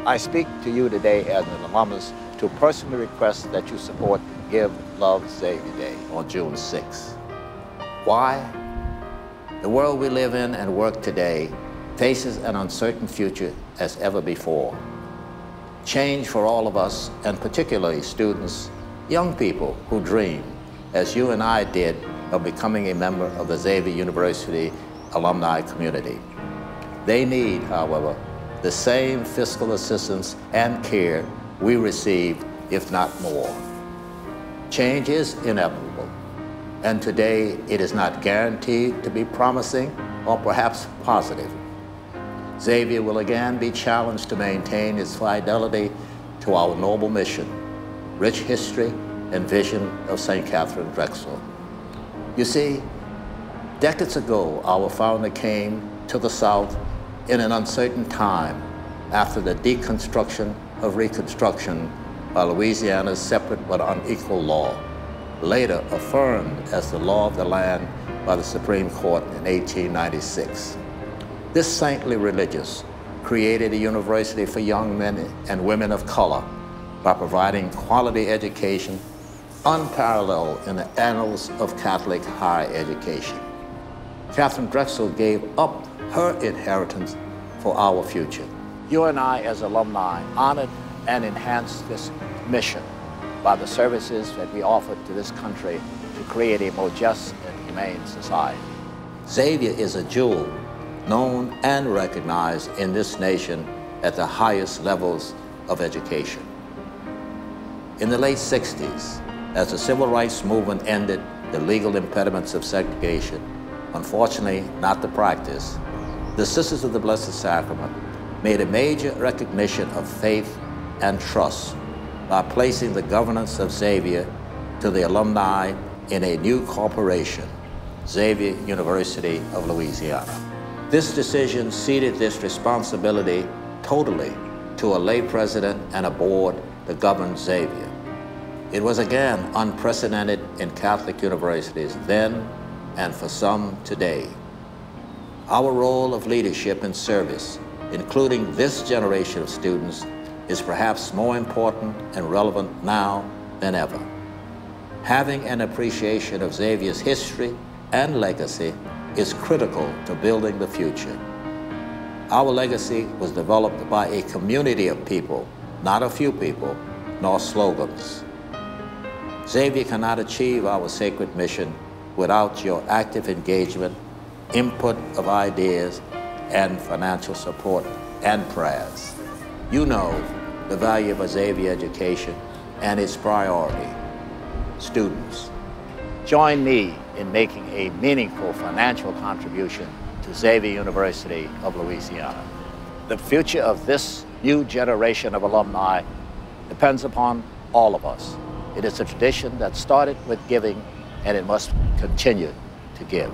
I speak to you today as an alumnus to personally request that you support Give Love Xavier Day on June 6th. Why? The world we live in and work today faces an uncertain future as ever before. Change for all of us, and particularly students, young people who dream, as you and I did, of becoming a member of the Xavier University alumni community. They need, however, the same fiscal assistance and care we receive, if not more. Change is inevitable, and today it is not guaranteed to be promising or perhaps positive. Xavier will again be challenged to maintain its fidelity to our noble mission, rich history, and vision of St. Katharine Drexel. You see, decades ago, our founder came to the South in an uncertain time after the deconstruction of Reconstruction by Louisiana's separate but unequal law, later affirmed as the law of the land by the Supreme Court in 1896. This saintly religious created a university for young men and women of color by providing quality education unparalleled in the annals of Catholic higher education. Katharine Drexel gave up her inheritance for our future. You and I, as alumni, honored and enhanced this mission by the services that we offered to this country to create a more just and humane society. Xavier is a jewel known and recognized in this nation at the highest levels of education. In the late 60s, as the civil rights movement ended the legal impediments of segregation, unfortunately not the practice, the Sisters of the Blessed Sacrament made a major recognition of faith and trust by placing the governance of Xavier to the alumni in a new corporation, Xavier University of Louisiana. This decision ceded this responsibility totally to a lay president and a board to govern Xavier. It was again unprecedented in Catholic universities then and for some today. Our role of leadership and service, including this generation of students, is perhaps more important and relevant now than ever. Having an appreciation of Xavier's history and legacy is critical to building the future. Our legacy was developed by a community of people, not a few people, nor slogans. Xavier cannot achieve our sacred mission without your active engagement, input of ideas, and financial support and prayers. You know the value of a Xavier education and its priority, students. Join me in making a meaningful financial contribution to Xavier University of Louisiana. The future of this new generation of alumni depends upon all of us. It is a tradition that started with giving, and it must continue to give.